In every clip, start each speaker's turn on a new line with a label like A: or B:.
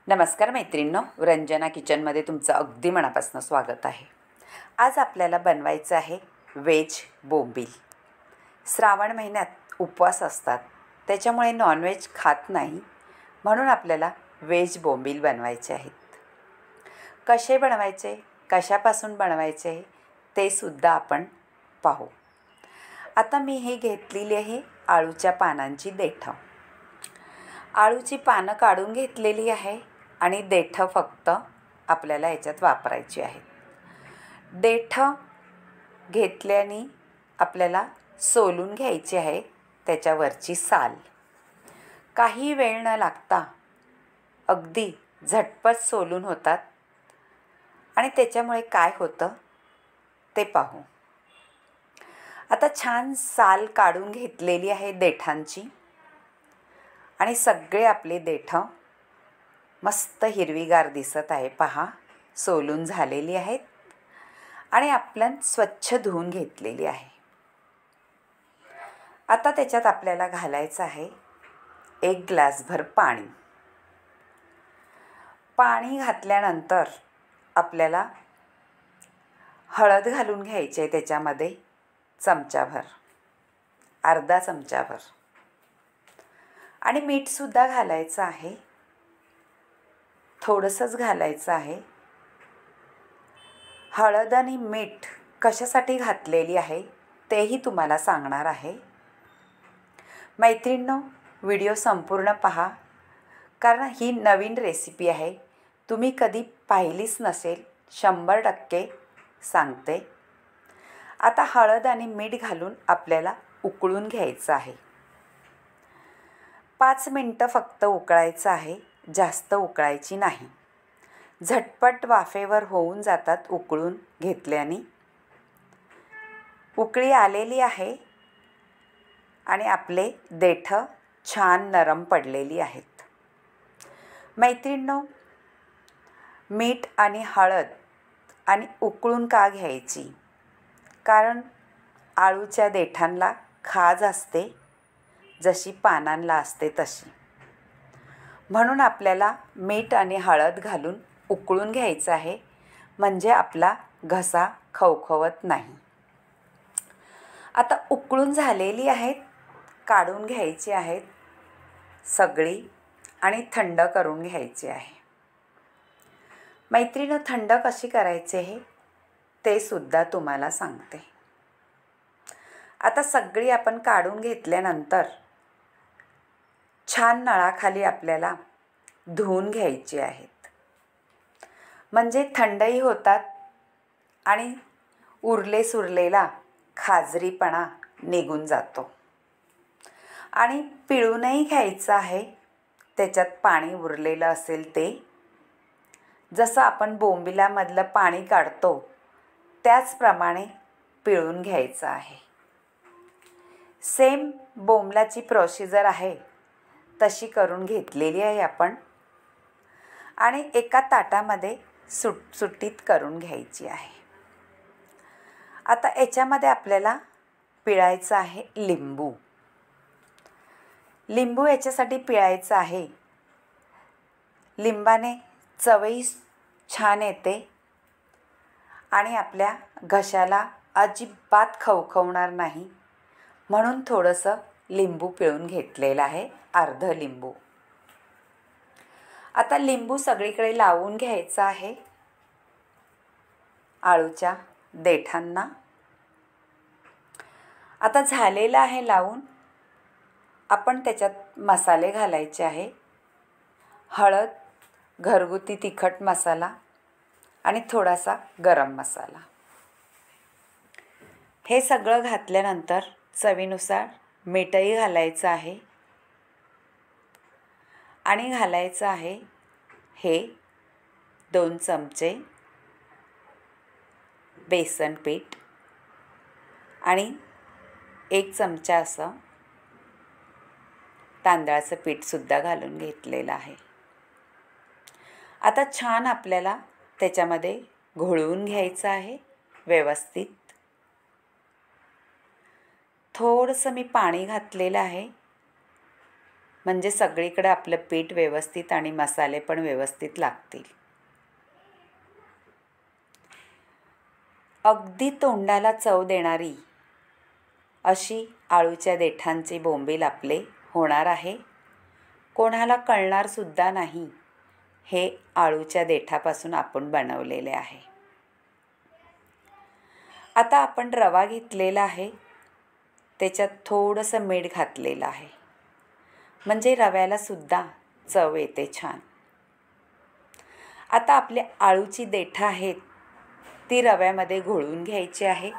A: नमस्कार मैत्रिणींनो, रंजना किचनमध्ये तुमचं अगदी मनापासून स्वागत आहे। आज आपल्याला बनवायचं आहे व्हेज बोंबील। श्रावण महिन्यात उपवास असतात, त्याच्यामुळे नॉनव्हेज खात नाही, म्हणून आपल्याला व्हेज बोंबील बनवायचे आहेत। कसे बनवायचे, कशापासून बनवायचे ते सुद्धा आपण पाहू। आता मी हे घेतलेली आहे आळूच्या पानांची देठं। आळूची पानं काढून घेतलेली आहे आणि देठं फक्त आपल्याला याच्यात वापरायची आहेत। देठं घेतल्याने आपल्याला सोलून घ्यायची आहे त्याच्यावरची साल। काही वेळ न लागता अगदी झटपट सोलून होतात आणि त्याच्यामुळे काय होतं ते पाहू। आता छान साल काढून घेतलेली आहे देठांची आणि सगळे आपले देठं मस्त हिरवीगार दिसत आहे। पहा, सोलून झालेली आहेत आणि आपण स्वच्छ धुवून घेतलेली आहे। आता त्याच्यात आपल्याला घालायचं आहे 1 ग्लासभर पाणी। पाणी घातल्यानंतर आपल्याला हळद घालून घ्यायची आहे त्याच्यामध्ये चमचाभर, अर्धा चमचाभर, आणि मीठ सुद्धा घालायचं आहे, थोडंसंच घालायचं आहे। हळद आणि मीठ कशासाठी घातलेली आहे तेही तुम्हाला सांगणार आहे। मैत्रिणींनो, व्हिडिओ संपूर्ण पहा, कारण ही नवीन रेसिपी आहे, तुम्ही कधी पाहिलीच नसेल, 100% सांगते। आता हळद आणि मीठ घालून आपल्याला उकळून घ्यायचं आहे। 5 मिनिटं फक्त उकळायचं आहे, जास्त उकळायची नाही। झटपट वाफेवर होऊन जातात उकळून घेतल्याने। उकळी आलेली आहे आणि आपले देठं छान नरम पडलेली आहेत। मैत्रिणींनो, मीठ आणि हळद आणि उकळून का घ्यायची? कारण आळूच्या देठांना खाज असते, जशी पानांना असते तशी, म्हणून आपल्याला मीठ आणि हळद घालून उकळून घ्यायचं आहे, म्हणजे आपला घसा खवखवत नाही। आता उकळून झालेली आहेत, काढून घ्यायची आहेत सगळी आणि थंड करून घ्यायची आहे। मैत्रिणींनो, थंड कशी करायची आहे ते सुद्धा तुम्हाला सांगते। आता सगळी आपण काढून घेतल्यानंतर छान नळाखाली आपल्याला धुवून घ्यायची आहेत, म्हणजे थंडही होतात आणि उरले सुरलेला खाजरीपणा निघून जातो। आणि पिळूनही घ्यायचं आहे, त्याच्यात पाणी उरलेलं असेल ते, जसं आपण बोंबिलामधलं पाणी काढतो त्याचप्रमाणे पिळून घ्यायचं आहे। सेम बोंबलाची प्रोसिजर आहे तशी करून घेतलेली आहे आपण, आणि एका ताटामध्ये सुटसुटीत करून घ्यायची आहे। आता याच्यामध्ये आपल्याला पिळायचं आहे लिंबू। लिंबू याच्यासाठी पिळायचं आहे, लिंबाने चवही छान येते आणि आपल्या घशाला अजिबात खवखवणार नाही, म्हणून थोडंसं लिंबू पिळून घेतलेलं आहे, अर्ध लिंबू। आता लिंबू सगळीकडे लावून घ्यायचं आहे आळूच्या देठांना। आता झालेलं आहे लावून, आपण त्याच्यात मसाले घालायचे आहे। हळद, घरगुती तिखट मसाला आणि थोडासा गरम मसाला। हे सगळं घातल्यानंतर चवीनुसार मीठही घालायचं आहे आणि घालायचं आहे हे 2 चमचे बेसन पीठ आणि 1 चमचा असं तांदळाचं पीठसुद्धा घालून घेतलेलं आहे। आता छान आपल्याला त्याच्यामध्ये घोळवून घ्यायचं आहे व्यवस्थित। थोडंसं मी पाणी घातलेलं आहे, म्हणजे सगळीकडे आपलं पीठ व्यवस्थित आणि मसाले पण व्यवस्थित लागतील. अगदी तोंडाला चव देणारी अशी आळूच्या देठांची बोंबील आपले होणार आहे. कोणाला कळणारसुद्धा नाही हे आळूच्या देठापासून आपण बनवलेले आहे. आता आपण रवा घेतलेला आहे, त्याच्यात थोडंसं मीठ घातलेलं आहे, म्हणजे रव्यालासुद्धा चव येते छान. आता आपली आळूची देठं आहेत ती रव्यामध्ये घोळून घ्यायची आहे,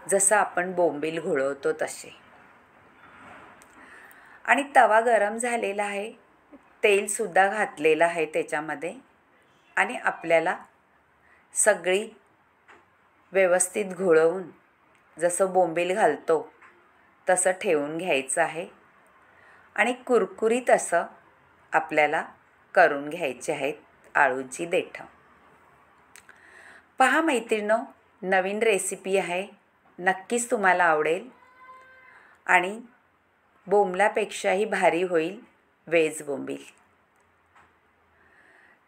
A: जसं आपण बोंबील घोळवतो तसे. आणि तवा गरम झालेला आहे, तेलसुद्धा घातलेलं आहे त्याच्यामध्ये, आणि आपल्याला सगळी व्यवस्थित घोळवून जसं बोंबील घालतो तसं ठेवून घ्यायचं आहे. आणि कुरकुरीत असं आपल्याला करून घ्यायचे आहेत आळूची देठं. पहा मैत्रिणींनो, नवीन रेसिपी आहे, नक्कीच तुम्हाला आवडेल आणि बोंबलापेक्षाही भारी होईल व्हेज बोंबील.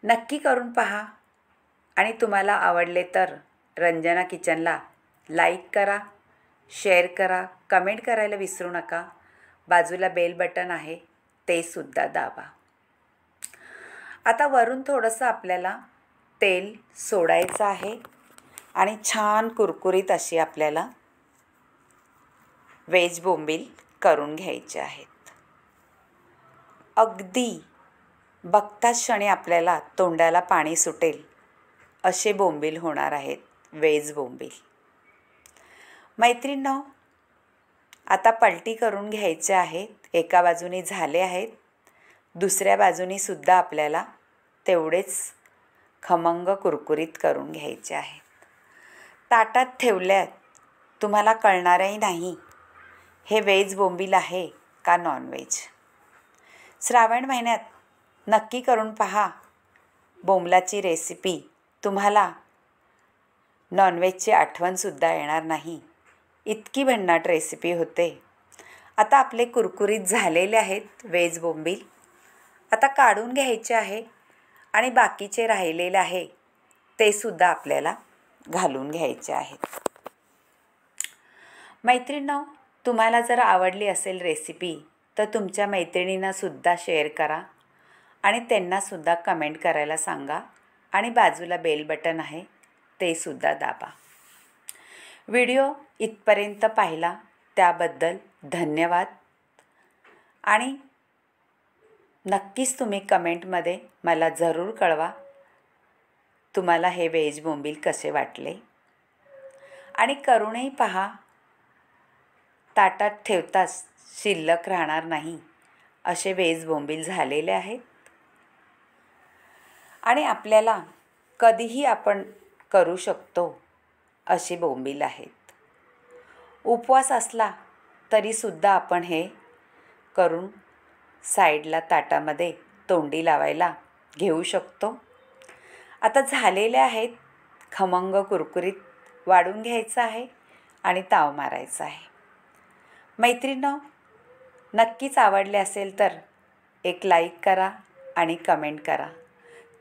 A: नक्की करून पहा आणि तुम्हाला आवडले तर रंजना किचनला लाईक करा, शेअर करा, कमेंट करायला विसरू नका. बाजूला बेल बटन आहे ते सुद्धा दाबा. आता वरून थोडंसं आपल्याला तेल सोडायचं आहे आणि छान कुरकुरीत अशी आपल्याला व्हेज बोंबील करून घ्यायचे आहेत. अगदी बघताच क्षणी आपल्याला तोंडाला पाणी सुटेल असे बोंबील होणार आहेत व्हेज बोंबील. मैत्रिणींनो, आता पलटी करून घ्यायचे आहेत. एका बाजूनी झाले आहेत, दुसऱ्या बाजूनी सुद्धा आपल्याला तेवढेच खमंग कुरकुरीत करून घ्यायचे आहेत. ताटात ठेवल्यात तुम्हाला कळणारही नाही हे व्हेज बोंबील आहे का नॉनव्हेज. श्रावण महिन्यात नक्की करून पहा बोंबलाची रेसिपी. तुम्हाला नॉनव्हेजची आठवणसुद्धा येणार नाही, इतकी भन्नाट रेसिपी होते. आता आपले कुरकुरीत झालेले आहेत व्हेज बोंबील. आता काढून घ्यायचे आहे आणि बाकीचे राहिलेले आहे ते सुद्धा आपल्याला घालून घ्यायचे आहेत. मैत्रिणींनो, तुम्हाला जर आवडली असेल रेसिपी तर तुमच्या मैत्रिणींनासुद्धा शेअर करा आणि त्यांनासुद्धा कमेंट करायला सांगा. आणि बाजूला बेल बटन आहे ते सुद्धा दाबा. व्हिडिओ इथपर्यंत पाहिला त्याबद्दल धन्यवाद. आणि नक्कीच तुम्ही कमेंटमध्ये मला जरूर कळवा तुम्हाला हे व्हेज बोंबील कसे वाटले. आणि करूनही पहा, ताटात ठेवताच शिल्लक राहणार नाही असे व्हेज बोंबील झालेले आहेत. आणि आपल्याला कधीही आपण करू शकतो अशी बोंबील आहेत. उपवास असला तरीसुद्धा आपण हे करून साईडला ताटामध्ये तोंडी लावायला घेऊ शकतो. आता झालेले आहेत खमंग कुरकुरीत. वाढून घ्यायचं आहे आणि ताव मारायचा आहे. मैत्रिणींनो, नक्कीच आवडले असेल तर एक लाईक करा आणि कमेंट करा.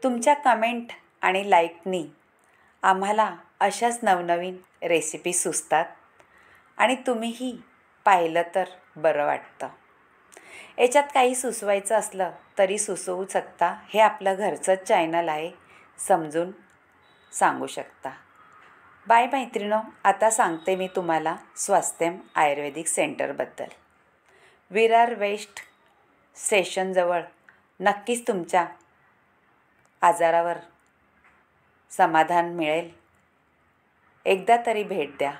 A: तुमच्या कमेंट आणि लाईकनी आम्हाला अशाच नवनवीन रेसिपी सुचतात आणि तुम्हीही पाहिलं तर बरं वाटतं. याच्यात काही सुचवायचं असलं तरी सुचवू शकता. हे आपलं घरचंच चॅनल आहे, समजून सांगू शकता. बाय मैत्रिणो. आता सांगते मी तुम्हाला स्वास्थ्यम आयुर्वेदिक सेंटरबद्दल. विरार वेस्ट स्टेशनजवळ नक्कीच तुमच्या आजारावर समाधान मिळेल. एकदा तरी भेट द्या.